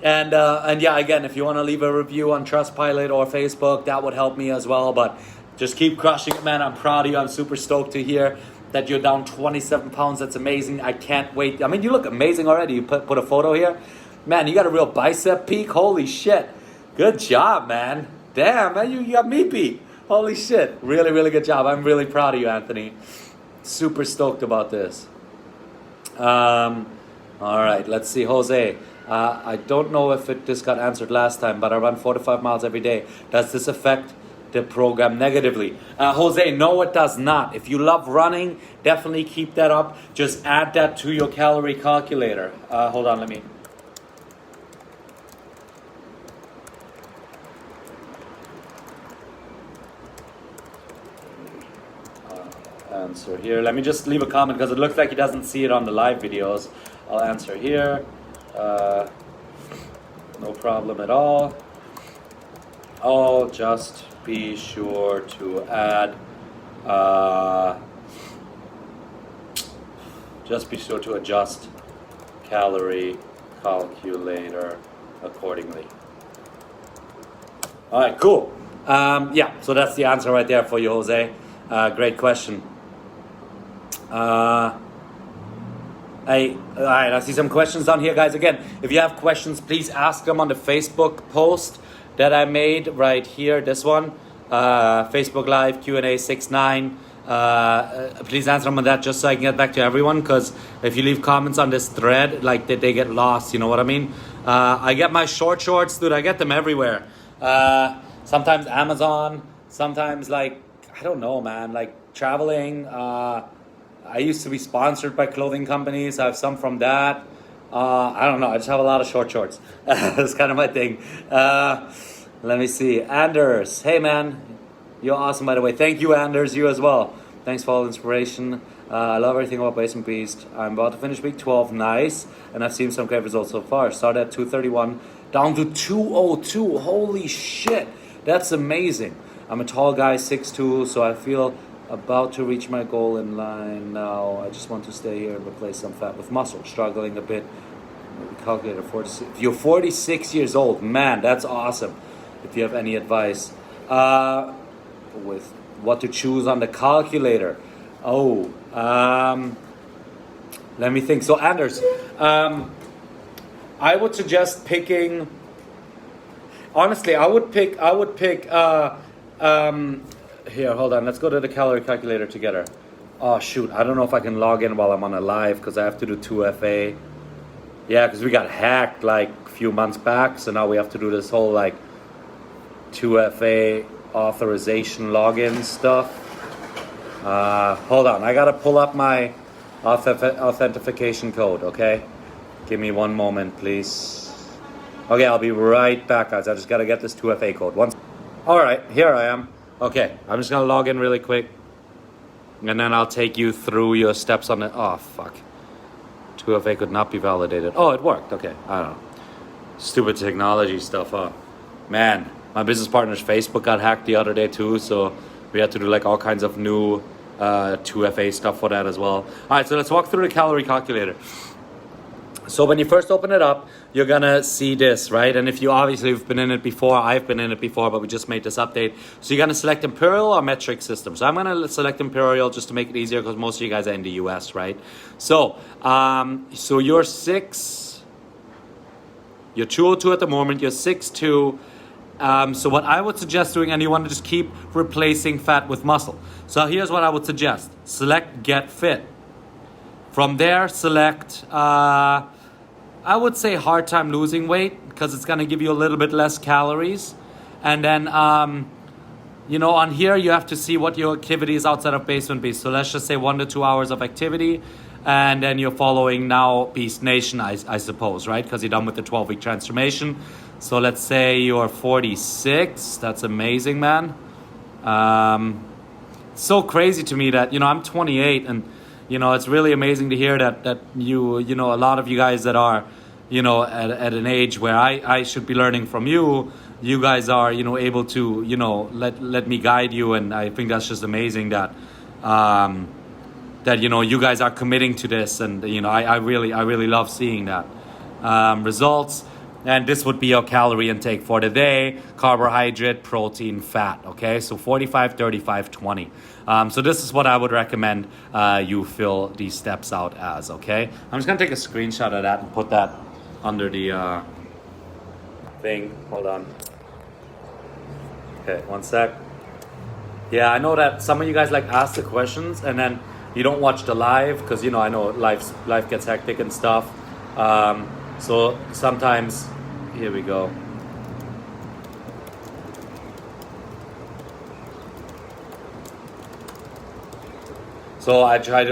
yeah, again, if you want to leave a review on Trustpilot or Facebook, that would help me as well. But just keep crushing it, man. I'm proud of you. I'm super stoked to hear that you're down 27 pounds. That's amazing. I can't wait. I mean, you look amazing already. You put a photo here. Man, you got a real bicep peak. Holy shit. Good job, man. Damn, man, you got me beat. Holy shit. Really, really good job. I'm really proud of you, Anthony. Super stoked about this. All right, let's see. Jose, I don't know if this got answered last time, but I run 4 to 5 miles every day. Does this affect the program negatively? Jose, no, it does not. If you love running, definitely keep that up. Just add that to your calorie calculator. Hold on, let me... answer here. Let me just leave a comment because it looks like he doesn't see it on the live videos. I'll answer here. No problem at all. Oh, just be sure to add. Just be sure to adjust calorie calculator accordingly. All right, cool. Yeah, so that's the answer right there for you, Jose. Great question. All right, I see some questions down here, guys. Again, if you have questions, please ask them on the Facebook post that I made right here. This one, Facebook Live Q&A 69. Please answer them on that just so I can get back to everyone. Because if you leave comments on this thread, like they get lost. You know what I mean? I get my shorts, dude. I get them everywhere. Sometimes Amazon. Sometimes like I don't know, man. Like traveling. I used to be sponsored by clothing companies. I have some from that. I don't know. I just have a lot of shorts. That's kind of my thing. Let me see. Anders. Hey, man. You're awesome, by the way. Thank you, Anders. You as well. Thanks for all the inspiration. I love everything about Basement Beast. I'm about to finish week 12. Nice. And I've seen some great results so far. Started at 231. Down to 202. Holy shit. That's amazing. I'm a tall guy, 6'2", so I feel about to reach my goal in line now. I just want to stay here and replace some fat with muscle. Struggling a bit. Maybe calculator 46. You're 46 years old. Man, that's awesome. If you have any advice with what to choose on the calculator. Let me think. So Anders, I would suggest picking. Honestly, I would pick. Here, hold on. Let's go to the calorie calculator together. Oh, shoot. I don't know if I can log in while I'm on a live because I have to do 2FA. Yeah, because we got hacked like a few months back. So now we have to do this whole like 2FA authorization login stuff. Hold on. I got to pull up my authentication code, okay? Give me one moment, please. Okay, I'll be right back, guys. I just got to get this 2FA code. All right, here I am. Okay, I'm just gonna log in really quick, and then I'll take you through your steps on the. Oh fuck, 2FA could not be validated. Oh, it worked. Okay, I don't know. Stupid technology stuff, huh? Man, my business partner's Facebook got hacked the other day too, so we had to do like all kinds of new 2FA stuff for that as well. All right, so let's walk through the calorie calculator. So when you first open it up, you're gonna see this, right? And if you obviously have been in it before, I've been in it before, but we just made this update. So you're gonna select Imperial or metric system. So I'm gonna select Imperial just to make it easier because most of you guys are in the US, right? So, so you're 202 at the moment, you're 6'2". So what I would suggest doing, and you want to just keep replacing fat with muscle. So here's what I would suggest. Select Get Fit. From there, select, I would say hard time losing weight because it's going to give you a little bit less calories. And then, you know, on here, you have to see what your activity is outside of Basement Beast. So let's just say 1 to 2 hours of activity. And then you're following now Beast Nation, I suppose, right? Because you're done with the 12-week transformation. So let's say you're 46. That's amazing, man. It's so crazy to me that, you know, I'm 28 and, you know, it's really amazing to hear that you know, a lot of you guys that are, you know, at an age where I should be learning from you, you guys are, you know, able to, you know, let me guide you. And I think that's just amazing that, that, you know, you guys are committing to this. And, you know, I really love seeing that. Results. And this would be your calorie intake for the day: carbohydrate, protein, fat. Okay, so 45, 35, 20. So this is what I would recommend you fill these steps out as. Okay, I'm just gonna take a screenshot of that and put that under the thing. Hold on. Okay, one sec. Yeah, I know that some of you guys like ask the questions and then you don't watch the live because, you know, I know life gets hectic and stuff. So sometimes, here we go. So I try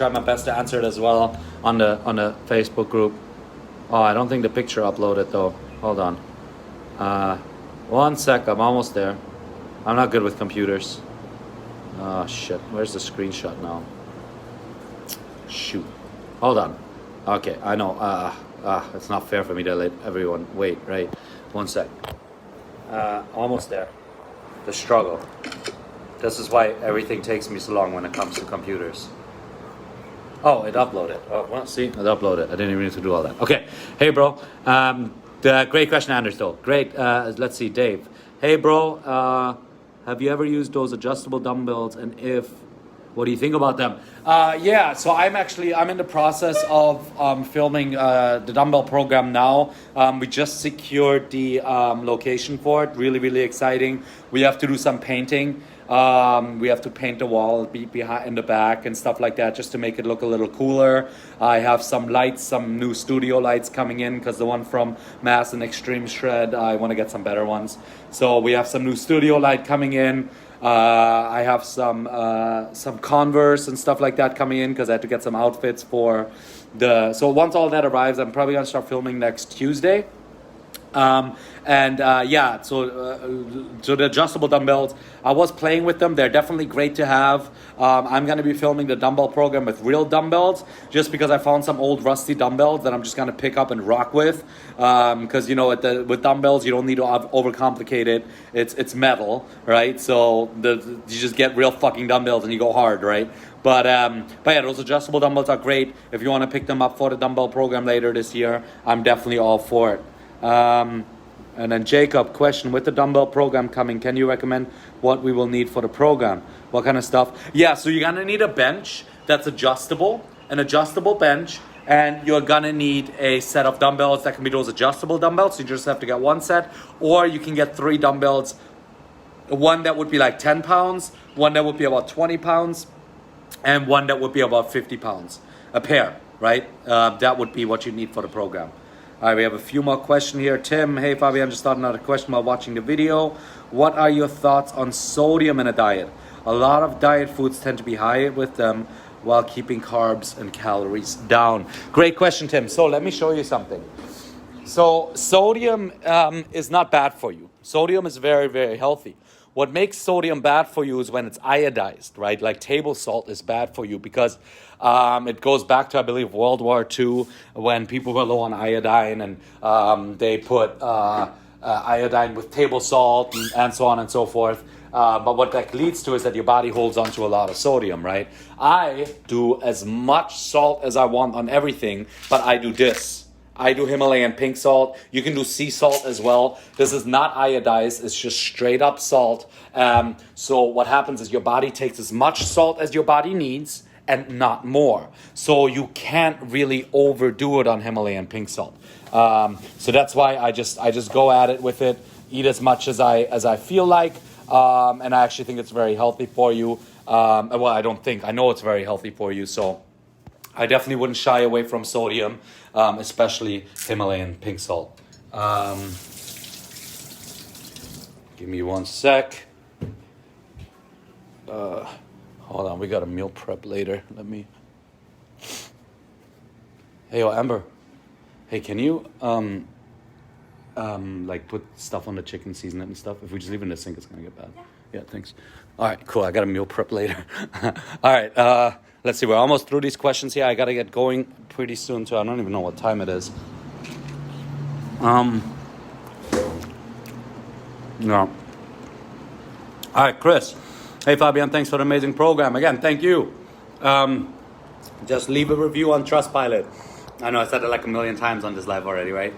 my best to answer it as well on the Facebook group. Oh, I don't think the picture uploaded though. Hold on. 1 sec, I'm almost there. I'm not good with computers. Oh shit, where's the screenshot now? Shoot. Hold on. Okay, I know. It's not fair for me to let everyone wait, right? 1 sec. Almost there. The struggle. This is why everything takes me so long when it comes to computers. Oh, it uploaded. Oh, well, see, it uploaded. I didn't even need to do all that. Okay. Hey, bro. Great question, Anders, though. Great. Let's see, Dave. Hey, bro. Have you ever used those adjustable dumbbells? And if, what do you think about them? Yeah, so I'm in the process of filming the dumbbell program now. We just secured the location for it. Really, really exciting. We have to do some painting. We have to paint the wall behind in the back and stuff like that just to make it look a little cooler. I have some lights, some new studio lights coming in because the one from Mass and Extreme Shred, I want to get some better ones. So we have some new studio light coming in. I have some Converse and stuff like that coming in because I had to get some outfits for so once all that arrives, I'm probably going to start filming next Tuesday. So the adjustable dumbbells, I was playing with them. They're definitely great to have. I'm going to be filming the dumbbell program with real dumbbells just because I found some old rusty dumbbells that I'm just going to pick up and rock with. Because, with dumbbells, you don't need to overcomplicate it. It's metal, right? So you just get real fucking dumbbells and you go hard, right? But yeah, those adjustable dumbbells are great. If you want to pick them up for the dumbbell program later this year, I'm definitely all for it. And then Jacob, question, with the dumbbell program coming, can you recommend what we will need for the program? What kind of stuff? Yeah, so you're gonna need a bench that's adjustable, an adjustable bench, and you're gonna need a set of dumbbells that can be those adjustable dumbbells. So you just have to get one set, or you can get 3 dumbbells, one that would be like 10 pounds, one that would be about 20 pounds, and one that would be about 50 pounds, a pair, right? That would be what you need for the program. All right, we have a few more questions here. Tim, hey Fabian, just thought another question while watching the video. What are your thoughts on sodium in a diet? A lot of diet foods tend to be high with them while keeping carbs and calories down. Great question, Tim. So let me show you something. So sodium is not bad for you. Sodium is very, very healthy. What makes sodium bad for you is when it's iodized, right? Like table salt is bad for you because it goes back to, I believe, World War II when people were low on iodine and they put iodine with table salt and so on and so forth. But what that leads to is that your body holds on to a lot of sodium, right? I do as much salt as I want on everything, but I do this. I do Himalayan pink salt. You can do sea salt as well. This is not iodized. It's just straight up salt. So what happens is your body takes as much salt as your body needs and not more. So you can't really overdo it on Himalayan pink salt. So that's why I just go at it with it. Eat as much as I feel like. And I actually think it's very healthy for you. Well, I don't think. I know it's very healthy for you. So I definitely wouldn't shy away from sodium, especially Himalayan pink salt. Give me 1 sec. Hold on, we got a meal prep later. Let me. Hey, Amber. Hey, can you like put stuff on the chicken, season it and stuff? If we just leave it in the sink, it's gonna get bad. Yeah, thanks. All right, cool. I got a meal prep later. All right. Let's see, we're almost through these questions here. I got to get going pretty soon, too. I don't even know what time it is. No. All right, Chris. Hey, Fabian, thanks for the amazing program. Again, thank you. Just leave a review on Trustpilot. I know I said it like a million times on this live already, right?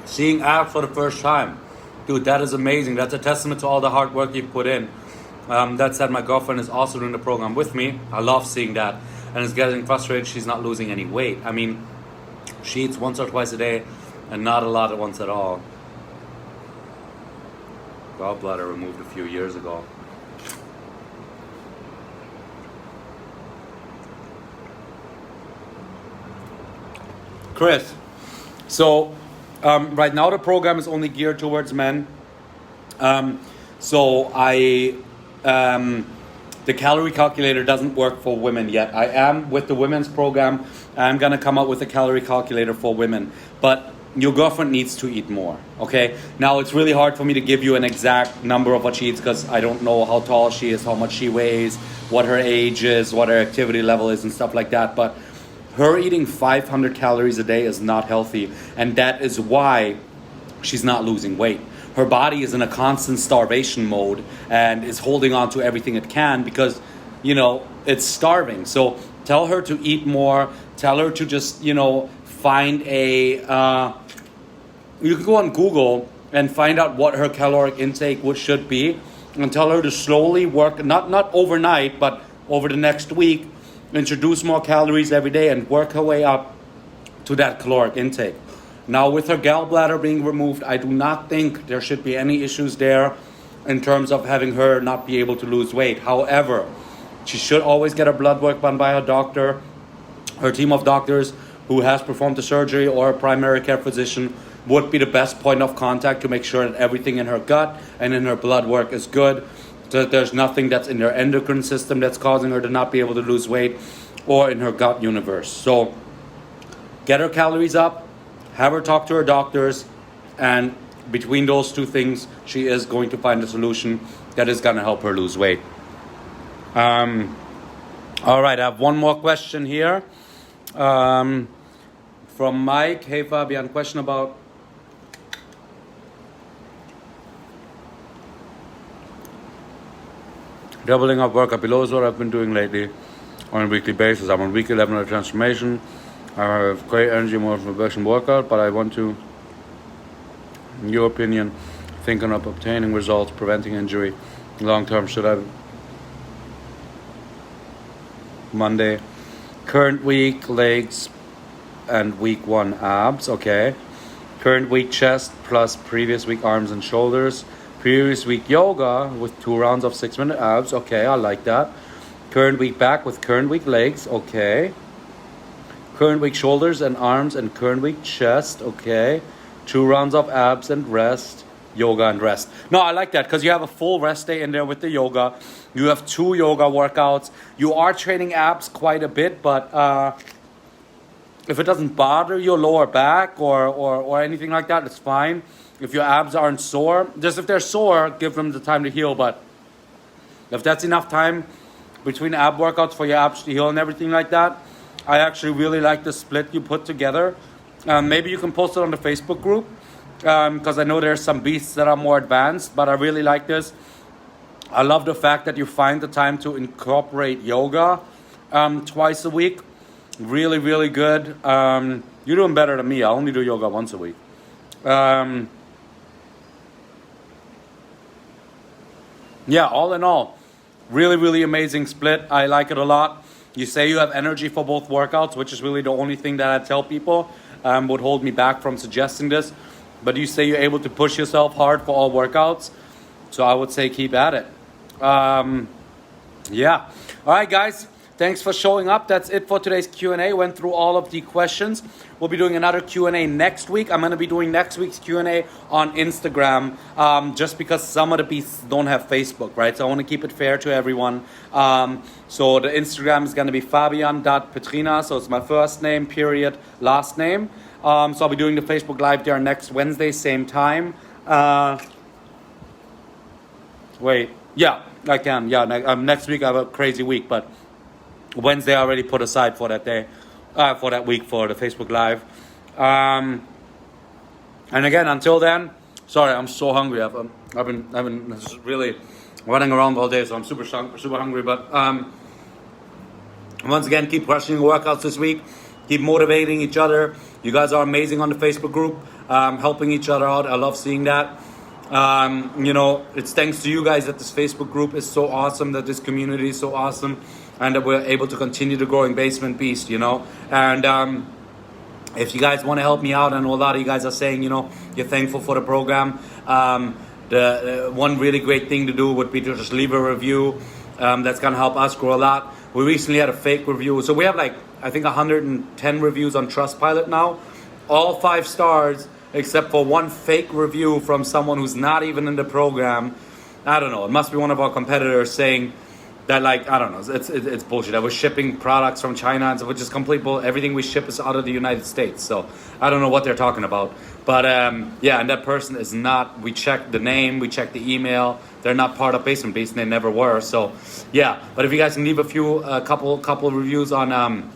Seeing abs for the first time. Dude, that is amazing. That's a testament to all the hard work you've put in. That said, my girlfriend is also doing the program with me. I love seeing that. And it's getting frustrated she's not losing any weight. I mean, she eats once or twice a day and not a lot at once at all. Gallbladder removed a few years ago. Chris, so right now the program is only geared towards men. The calorie calculator doesn't work for women yet. I am with the women's program. I'm gonna come up with a calorie calculator for women. But your girlfriend needs to eat more, okay? Now, it's really hard for me to give you an exact number of what she eats because I don't know how tall she is, how much she weighs, what her age is, what her activity level is, and stuff like that. But her eating 500 calories a day is not healthy, and that is why she's not losing weight. Her body is in a constant starvation mode and is holding on to everything it can because, it's starving. So tell her to eat more. Tell her to just, find you can go on Google and find out what her caloric intake should be, and tell her to slowly work, not overnight, but over the next week, introduce more calories every day and work her way up to that caloric intake. Now, with her gallbladder being removed, I do not think there should be any issues there in terms of having her not be able to lose weight. However, she should always get her blood work done by her doctor, her team of doctors who has performed the surgery, or a primary care physician would be the best point of contact to make sure that everything in her gut and in her blood work is good, so that there's nothing that's in her endocrine system that's causing her to not be able to lose weight, or in her gut universe. So get her calories up, have her talk to her doctors, and between those two things, she is going to find a solution that is going to help her lose weight. All right, I have one more question here from Mike. Hey, Fabian, question about doubling up workout below is what I've been doing lately on a weekly basis. I'm on week 11 of the transformation. I have great energy, motivation workout, but I want to, in your opinion, thinking of obtaining results, preventing injury long term. Should I? Monday, current week legs and week 1 abs. Okay. Current week chest plus previous week arms and shoulders. Previous week yoga with 2 rounds of 6-minute abs. Okay, I like that. Current week back with current week legs. Okay. Current week shoulders and arms and current week chest. Okay. 2 rounds of abs and rest. Yoga and rest. No, I like that because you have a full rest day in there with the yoga. You have 2 yoga workouts. You are training abs quite a bit, but if it doesn't bother your lower back or anything like that, it's fine. If your abs aren't sore, just if they're sore, give them the time to heal. But if that's enough time between ab workouts for your abs to heal and everything like that, I actually really like the split you put together. Maybe you can post it on the Facebook group because I know there's some beasts that are more advanced, but I really like this. I love the fact that you find the time to incorporate yoga twice a week. Really, really good. You're doing better than me. I only do yoga once a week. Yeah, all in all, really, really amazing split. I like it a lot. You say you have energy for both workouts, which is really the only thing that I tell people would hold me back from suggesting this. But you say you're able to push yourself hard for all workouts. So I would say keep at it. Yeah. All right, guys. Thanks for showing up. That's it for today's Q&A. Went through all of the questions. We'll be doing another Q&A next week. I'm going to be doing next week's Q&A on Instagram just because some of the beasts don't have Facebook, right? So I want to keep it fair to everyone. So the Instagram is going to be fabian.petrina. So it's my first name, period, last name. So I'll be doing the Facebook Live there next Wednesday, same time. Wait. Yeah, I can. Yeah, next week I have a crazy week, but Wednesday I already put aside for that day, for that week for the Facebook Live. And again, until then, sorry, I'm so hungry. I've been just really running around all day, so I'm super hungry. But once again, keep crushing your workouts this week. Keep motivating each other. You guys are amazing on the Facebook group, helping each other out. I love seeing that. It's thanks to you guys that this Facebook group is so awesome, that this community is so awesome, and that we're able to continue the growing Basement Beast, And if you guys want to help me out, I know a lot of you guys are saying, you're thankful for the program. The one really great thing to do would be to just leave a review. That's going to help us grow a lot. We recently had a fake review. So we have I think 110 reviews on Trustpilot now. All 5 stars, except for one fake review from someone who's not even in the program. I don't know. It must be one of our competitors saying that like I don't know, it's bullshit. I was shipping products from China, and so which is complete bull. Everything we ship is out of the United States, so I don't know what they're talking about. But yeah, and that person is not. We checked the name, we checked the email. They're not part of Basement Beast, and they never were. So yeah, but if you guys can leave a couple reviews on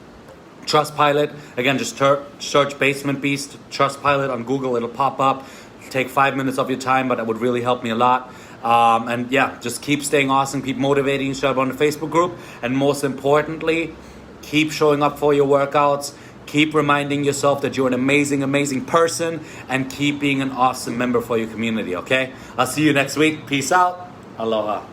Trustpilot, again, just search Basement Beast Trustpilot on Google. It'll pop up. Take 5 minutes of your time, but that would really help me a lot. And yeah, just keep staying awesome, keep motivating each other on the Facebook group, and most importantly, keep showing up for your workouts, keep reminding yourself that you're an amazing person, and keep being an awesome member for your community, okay? I'll see you next week. Peace out. Aloha.